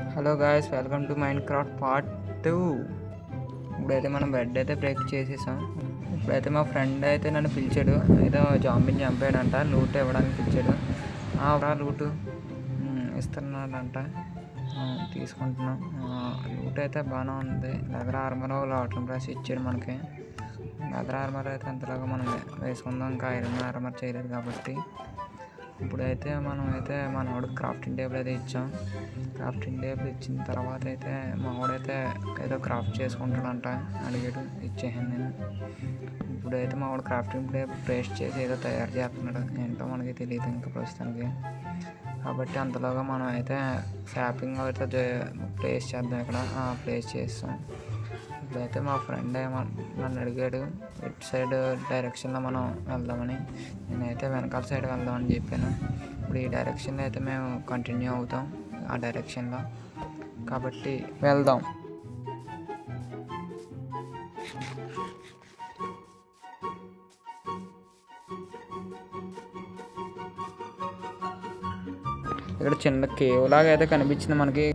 Hello guys, welcome to mind craft part 2. ఇప్పుడైతే మనం bed అయితే బ్రేక్ చేసేసాం. ఇప్పుడైతే మా ఫ్రెండ్ అయితే నన్ను పిలిచాడు, ఏదో జాంబిని చంపాడంట, లూట్ ఇవ్వడానికి పిలిచాడు. లూటు ఇస్తున్నాడంట, తీసుకుంటున్నాం. లూట్ అయితే బాగానే ఉంది. లెదర్ ఆర్మర్ లాటన్ బ్రష్ ఇచ్చాడు మనకి. లెదర్ ఆర్మర్ అయితే అంతలాగా మనం వేసుకుందాం, ఇంకా ఐరన్ ఆర్మర్ చేయలేదు కాబట్టి. ఇప్పుడైతే మన వాడికి క్రాఫ్టింగ్ టేబుల్ అయితే ఇచ్చాం. క్రాఫ్టింగ్ టేబుల్ ఇచ్చిన తర్వాత అయితే మా వాడైతే ఏదో క్రాఫ్ట్ చేసుకుంటాడంట, అడిగాడు, ఇచ్చేసాను నేను. ఇప్పుడైతే మా వాడు క్రాఫ్టింగ్ టేబుల్ పేస్ట్ చేసి ఏదో తయారు చేస్తున్నాడు, ఏంటో మనకి తెలియదు ఇంకా ప్రస్తుతానికి. కాబట్టి అంతలోగా మనం అయితే షాపింగ్ అయితే ప్లేస్ చేద్దాం. ఇక్కడ ప్లేస్ చేస్తాం. ఇప్పుడైతే మా ఫ్రెండ్ నన్ను అడిగాడు ఇటు సైడ్ డైరెక్షన్లో మనం వెళ్దామని. నేనైతే వెనకాల సైడ్ వెళ్దామని చెప్పాను. ఇప్పుడు ఈ డైరెక్షన్లో అయితే మేము కంటిన్యూ అవుతాం, ఆ డైరెక్షన్లో. కాబట్టి వెళ్దాం. ఇక్కడ చిన్న కేవ్ లాగా అయితే కనిపించింది మనకి.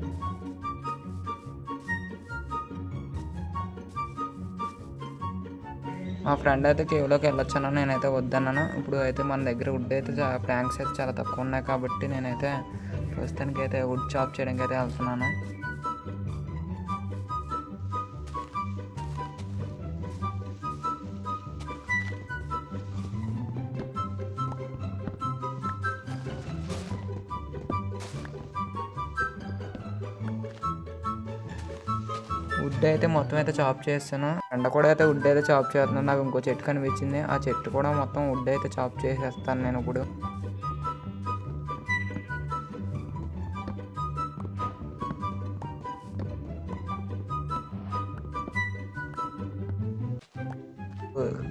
మా ఫ్రెండ్ అయితే కేవ్లోకి వెళ్ళొచ్చాను, నేనైతే వద్దన్నాను. ఇప్పుడు అయితే మన దగ్గర వుడ్ అయితే ప్లాంక్స్ అయితే చాలా తక్కువ ఉన్నాయి కాబట్టి నేనైతే ప్రస్తుతానికి అయితే వుడ్ చాప్ చేయడానికి అయితే వెళ్తున్నాను. వుడ్ అయితే మొత్తం అయితే చాప్ చేస్తాను. ఎండ కూడా అయితే వుడ్ అయితే చాప్ చేస్తున్నాను. నాకు ఇంకో చెట్టు కనిపించింది, ఆ చెట్టు కూడా మొత్తం వుడ్ అయితే చాప్ చేసేస్తాను నేను ఇప్పుడు.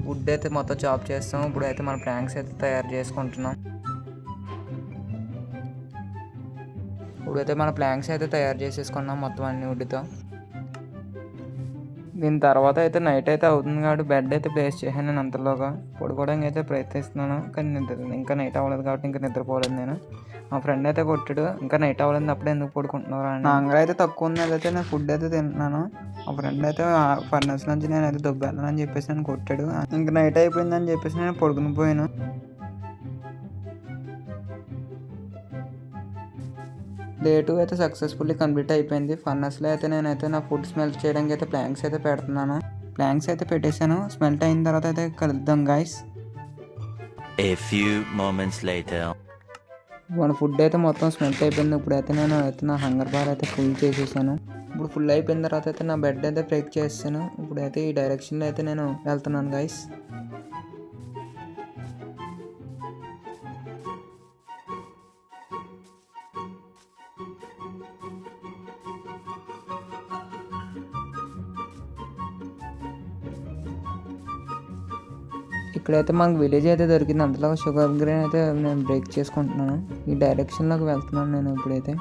వుడ్ అయితే మొత్తం చాప్ చేస్తాం. ఇప్పుడు అయితే మన ప్లాంక్స్ అయితే తయారు చేసుకుంటున్నాం. ఇప్పుడైతే మన ప్లాంక్స్ అయితే తయారు చేసేసుకున్నాం మొత్తం అన్ని వుడ్తో. దీని తర్వాత అయితే నైట్ అయితే అవుతుంది కాబట్టి బెడ్ అయితే ప్లేస్ చేశాను నేను. అంతలోగా పడుకోవడానికి అయితే ప్రయత్నిస్తున్నాను, కానీ ఇంకా నైట్ అవ్వలేదు కాబట్టి ఇంకా నిద్రపోలేదు నేను. మా ఫ్రెండ్ అయితే కొట్టాడు, ఇంకా నైట్ అవ్వలేదు అప్పుడే ఎందుకు పడుకుంటున్నారు అని. నా అంగర్ అయితే తక్కువ ఉంది, అయితే నేను ఫుడ్ అయితే తింటున్నాను. మా ఫ్రెండ్ అయితే ఫర్నెస్ నుంచి నేను అయితే దుబ్బెళ్ళను అని చెప్పేసి నేను కొట్టాడు. ఇంకా నైట్ అయిపోయిందని చెప్పేసి నేను పడుకుని పోయాను. డే 2 అయితే సక్సెస్ఫుల్లీ కంప్లీట్ అయిపోయింది. ఫర్నెస్లో అయితే నేనైతే నా ఫుడ్ స్మెల్ట్ చేయడానికి అయితే ప్లాంక్స్ అయితే పెడుతున్నాను. ప్లాంక్స్ అయితే పెట్టేశాను. స్మెల్ట్ అయిన తర్వాత అయితే కలుద్దాం guys. A few moments later. మన ఫుడ్ అయితే మొత్తం స్మెల్ట్ అయిపోయింది. ఇప్పుడైతే నేను నా హంగర్ బార్ అయితే ఫుల్ చేసేసాను. ఇప్పుడు ఫుల్ అయిపోయిన తర్వాత అయితే నా బెడ్ అయితే బ్రేక్ చేస్తాను. ఇప్పుడైతే ఈ డైరెక్షన్లో అయితే నేను వెళ్తున్నాను గైస్. ఇక్కడైతే మనకు విలేజ్ అయితే దొరికింది, అంతలో షుగర్ గ్రేన్ అయితే నేను బ్రేక్ చేసుకుంటున్నాను. ఈ డైరెక్షన్లోకి వెళ్తున్నాను నేను ఇప్పుడైతే.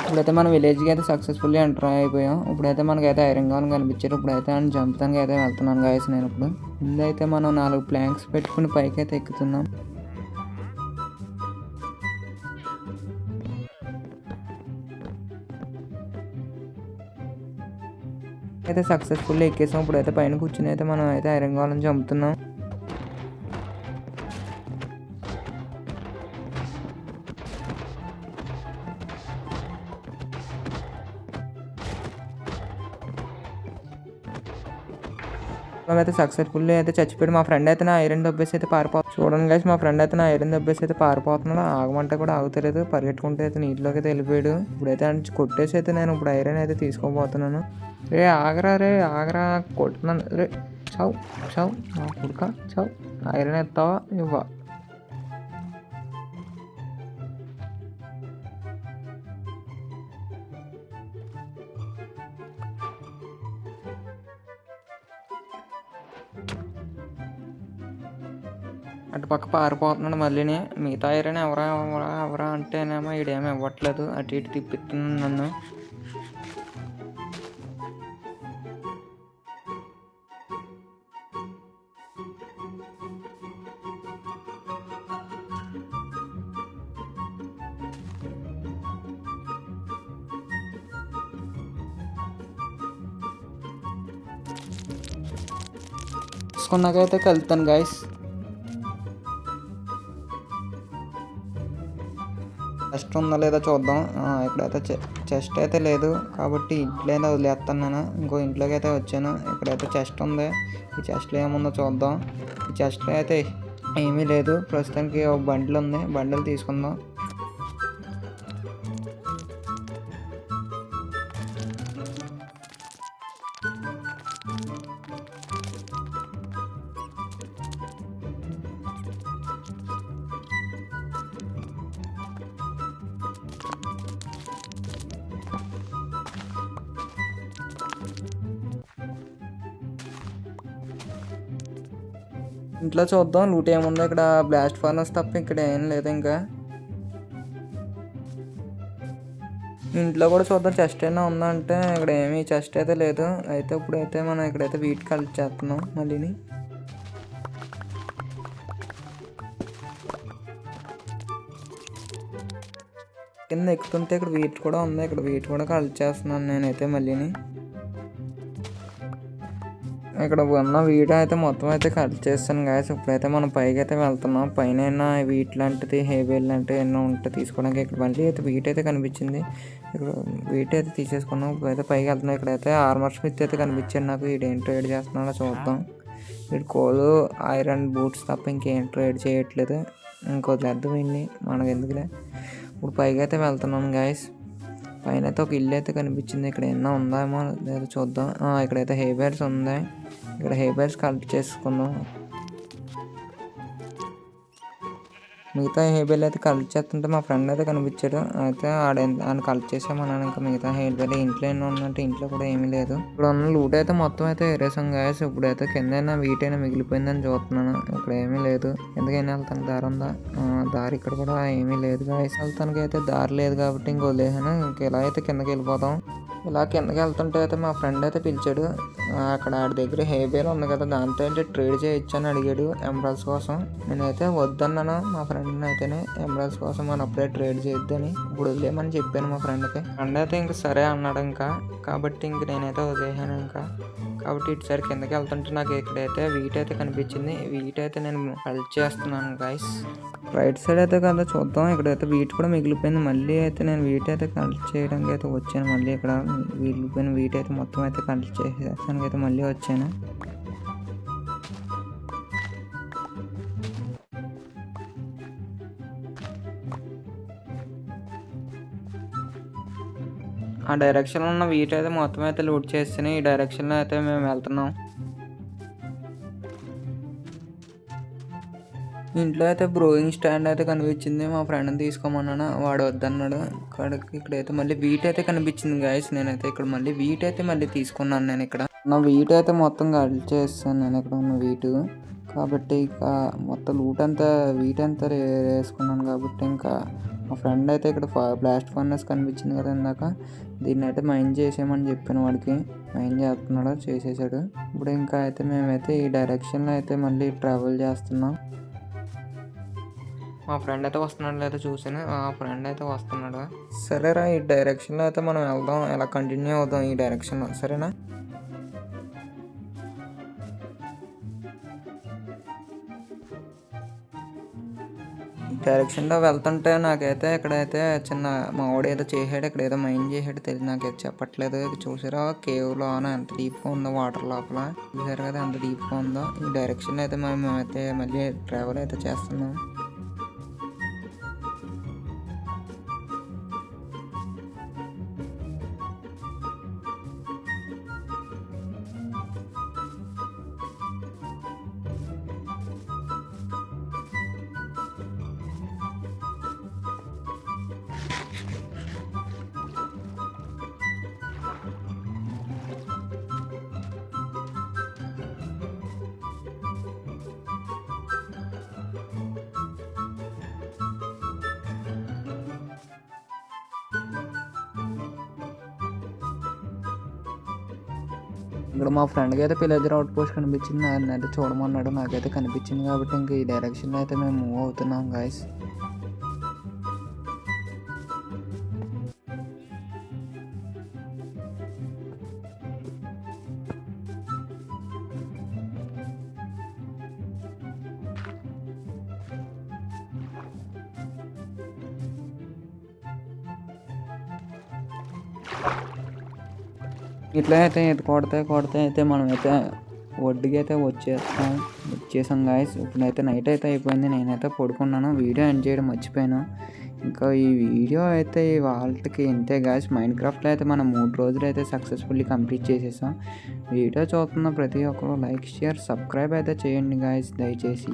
ఇప్పుడైతే మన విలేజ్కి అయితే సక్సెస్ఫుల్లీ ఎంటర్ అయిపోయాం. ఇప్పుడైతే మనకైతే ఐరన్ గాన్ కనిపించారు. ఇప్పుడైతే ఆయన చంపుతానికి అయితే వెళ్తున్నాను గాయస్ నేను. ఇప్పుడు ముందైతే మనం 4 ప్లాంక్స్ పెట్టుకుని పైకి అయితే ఎక్కుతున్నాం. అయితే సక్సెస్ఫుల్లీ ఎక్కేసాం. ఇప్పుడైతే పైన కూర్చుని అయితే మనం అయితే ఐరన్ గాన్ చంపుతున్నాం. అయితే సక్సెస్ఫుల్లీ అయితే చచ్చిపోయాడు. మా ఫ్రెండ్ అయితే నా ఐరన్ దబ్బేసి అయితే పారిపోతుంది. చూడండి గైస్, మా ఫ్రెండ్ అయితే నా ఐరన్ దబ్బేసి అయితే పారిపోతున్నాడు. ఆగమంటే కూడా ఆగుతలేదు, పరిగెట్టుకుంటే అయితే నీటిలోకి అయితే వెళ్ళిపోయాడు. ఇప్పుడైతే కొట్టేసి అయితే నేను ఇప్పుడు ఐరన్ అయితే తీసుకోబోతున్నాను. ఆగరా కొట్టున్నాను రే. చావు చావు నా కుడుక చావు. ఐరన్ ఎత్తావా ఇవ్వ. అటు పక్క పారిపోతున్నాడు మళ్ళీని. మిగతా ఏరియాని ఎవరా ఎవరా ఎవరా అంటేనేమో ఈడేమో ఇవ్వట్లేదు, అటు ఇటు తిప్పిస్తున్నాను నన్ను. తీసుకున్నాకైతే కలుతాను గైస్. చెస్ట్ ఉందా లేదా చూద్దాం. ఇక్కడైతే చెస్ట్ అయితే లేదు కాబట్టి ఇంట్లో అయితే వదిలేస్తాను నేను. ఇంకో ఇంట్లోకి అయితే వచ్చాను. ఇక్కడైతే చెస్ట్ ఉంది. ఈ చెస్ట్లో ఏముందో చూద్దాం. ఈ చెస్ట్లో అయితే ఏమీ లేదు ప్రస్తుతానికి. ఒక బండిల్ ఉంది, బండిల్ తీసుకుందాం. ఇంట్లో చూద్దాం లూట్ ఏముందో. ఇక్కడ బ్లాస్ట్ ఫర్నస్ తప్ప ఇక్కడ ఏం లేదు. ఇంకా ఇంట్లో కూడా చూద్దాం చెస్ట్ అయినా ఉందంటే. ఇక్కడ ఏమీ చెస్ట్ అయితే లేదు. అయితే ఇప్పుడైతే మనం ఇక్కడైతే వీట్ కలెక్ట్ చేస్తున్నాం మళ్ళీని. కింద ఎక్కుతుంటే ఇక్కడ వీట్ కూడా ఉంది. ఇక్కడ వీట్ కూడా కలెక్ట్ చేస్తున్నాను నేనైతే మళ్ళీని. ఇక్కడ ఉన్న వీడియో అయితే మొత్తం అయితే కలెక్ట్ చేస్తాను గాయస్. ఇప్పుడైతే మనం పైకి అయితే వెళ్తున్నాం. పైన వీట్ లాంటిది హేబేల్ లాంటివి ఎన్నో ఉంటే తీసుకోవడానికి. ఇక్కడ మళ్ళీ అయితే వీట్ అయితే కనిపించింది. ఇక్కడ వీట్ అయితే తీసేసుకున్నాం. ఇప్పుడైతే పైకి వెళ్తున్నాం. ఇక్కడైతే ఆర్మర్ స్మిత్ అయితే కనిపించాడు నాకు. వీడేం ట్రేడ్ చేస్తున్నాడో చూద్దాం. వీడు కోలు ఐరన్ బూట్స్ తప్ప ఇంకేం ట్రేడ్ చేయట్లేదు. ఇంకొద్దు వీడిని, మనకు ఎందుకులే. ఇప్పుడు పైకి అయితే వెళ్తున్నాం గాయస్. పైన అయితే ఒక ఇల్లు అయితే కనిపించింది. ఇక్కడ ఏమన్నా ఉందామో లేదో చూద్దాం. ఇక్కడైతే హేబేర్స్ ఉంది. ఇక్కడ హేబేర్స్ కలెక్ట్ చేసుకుందాం. మిగతా హేబేర్లు అయితే కలెక్ట్ చేస్తుంటే మా ఫ్రెండ్ అయితే కనిపించాడు. అయితే ఆయన కలెక్ట్ చేసామన్నాను. ఇంకా మిగతా హేబేర్లు ఇంట్లో ఎన్నో ఉన్నట్టు ఇంట్లో కూడా ఏమీ లేదు. ఇక్కడ ఉన్న లూట్ అయితే మొత్తం అయితే ఏరేసాం గాయస్. ఇప్పుడైతే కిందైనా వీటైనా మిగిలిపోయిందని చూస్తున్నాను. ఇక్కడ ఏమీ లేదు. ఎందుకైనా వెళ్తాను దారి ఉందా? దారి ఇక్కడ కూడా ఏమీ లేదు గాయస్. వెళ్తానికి అయితే దారి లేదు కాబట్టి ఇంక వదిలేసాను. ఇంక ఇలా అయితే కిందకి వెళ్ళిపోతాం. ఇలా కిందకి వెళ్తుంటే అయితే మా ఫ్రెండ్ అయితే పిలిచాడు. అక్కడ ఆడి దగ్గర హేబేర్ ఉంది కదా, దాంతో అయితే ట్రేడ్ చేయొచ్చు అని అడిగాడు ఎమరాల్డ్స్ కోసం. నేనైతే వద్దన్నాను మా ఫ్రెండ్ని అయితేనే. ఎమరాల్డ్స్ కోసం మనం అప్పుడే ట్రేడ్ చేయొద్దని ఇప్పుడు వదిలేమని చెప్పాను మా ఫ్రెండ్కి. ఫ్రెండ్ అయితే ఇంక సరే అన్నాడు. ఇంకా కాబట్టి ఇంక నేనైతే వదిలేసాను. ఇంకా కాబట్టి ఇటుసారి కిందకి వెళ్తుంటే నాకు ఇక్కడైతే వీట్ అయితే కనిపించింది. వీట్ అయితే నేను హెల్ప్ చేస్తున్నాను గైస్. రైట్ సైడ్ అయితే కదా చూద్దాం. ఇక్కడైతే వీట్ కూడా మిగిలిపోయింది. మళ్ళీ అయితే నేను వీట్ అయితే కలెక్ట్ చేయడానికి అయితే వచ్చాను. మళ్ళీ ఇక్కడ మిగిలిపోయిన వీట్ అయితే మొత్తం అయితే కలెక్ట్ చేసేసానికి అయితే మళ్ళీ వచ్చాను. ఆ డైరెక్షన్లో ఉన్న వీట్ అయితే మొత్తం అయితే లూట్ చేస్తాను. ఈ డైరెక్షన్లో అయితే మేము వెళ్తున్నాం. ఇంట్లో అయితే బ్రోయింగ్ స్టాండ్ అయితే కనిపించింది. మా ఫ్రెండ్ని తీసుకోమన్నాను, వాడు వద్దన్నాడు. ఇక్కడైతే మళ్ళీ వీట్ అయితే కనిపించింది గాయస్. నేనైతే ఇక్కడ మళ్ళీ వీట్ అయితే మళ్ళీ తీసుకున్నాను. నేను ఇక్కడ నా వీట్ అయితే మొత్తం కలెక్ట్ చేస్తాను నేను ఇక్కడ ఉన్న వీటు. కాబట్టి ఇక మొత్తం లూట్ అంతా వీట్ అంతా వేసుకున్నాను. కాబట్టి ఇంకా మా ఫ్రెండ్ అయితే ఇక్కడ బ్లాస్ట్ ఫర్నెస్ కనిపించింది కదా ఇందాక, దీన్ని అయితే మైన్ చేసేయమని చెప్పాను వాడికి. మైన్ చేస్తున్నాడు, చేసేసాడు. ఇప్పుడు ఇంకా అయితే మేమైతే ఈ డైరెక్షన్లో అయితే మళ్ళీ ట్రావెల్ చేస్తున్నాం. మా ఫ్రెండ్ అయితే వస్తున్నాడు లేదా చూసాను. ఫ్రెండ్ అయితే వస్తున్నాడు. సరేరా, ఈ డైరెక్షన్లో అయితే మనం వెళ్దాం. ఇలా కంటిన్యూ అవుదాం ఈ డైరెక్షన్లో, సరేనా? డైరెక్షన్లో వెళ్తుంటే నాకైతే ఇక్కడైతే చిన్న మా వాడు ఏదో చేసాడు. ఇక్కడ ఏదో మైండ్ చేసాడు, తెలియదు, నాకైతే చెప్పట్లేదు. చూసారా కేవ్లో ఎంత డీప్గా ఉందో వాటర్ లోపల. చూసారు కదా ఎంత డీప్గా ఉందో. ఈ డైరెక్షన్లో అయితే మేమైతే మళ్ళీ ట్రావెల్ అయితే చేస్తున్నాం. ఇక్కడ మా ఫ్రెండ్కి అయితే పిల్లైతే అవుట్ పోస్ట్ కనిపించింది, నన్ను అయితే చూడమన్నాడు, నాకైతే కనిపించింది కాబట్టి ఇంక ఈ డైరెక్షన్లో అయితే మేము మూవ్ అవుతున్నాం గాయస్. ఇట్లా అయితే కొడితే అయితే మనమైతే ఒడ్డుకి అయితే వచ్చేసాం గాయస్. ఇప్పుడైతే నైట్ అయితే అయిపోయింది, నేనైతే పడుకున్నాను, వీడియో ఎండ్ చేయడం మర్చిపోయాను. ఇంకా ఈ వీడియో అయితే వాళ్ళకి ఇంతే గాయస్. మైన్క్రాఫ్ట్లో అయితే మనం 3 రోజులు అయితే సక్సెస్ఫుల్లీ కంప్లీట్ చేసేసాం. వీడియో చూస్తున్న ప్రతి ఒక్కరు లైక్, షేర్, సబ్స్క్రైబ్ అయితే చేయండి గాయస్ దయచేసి.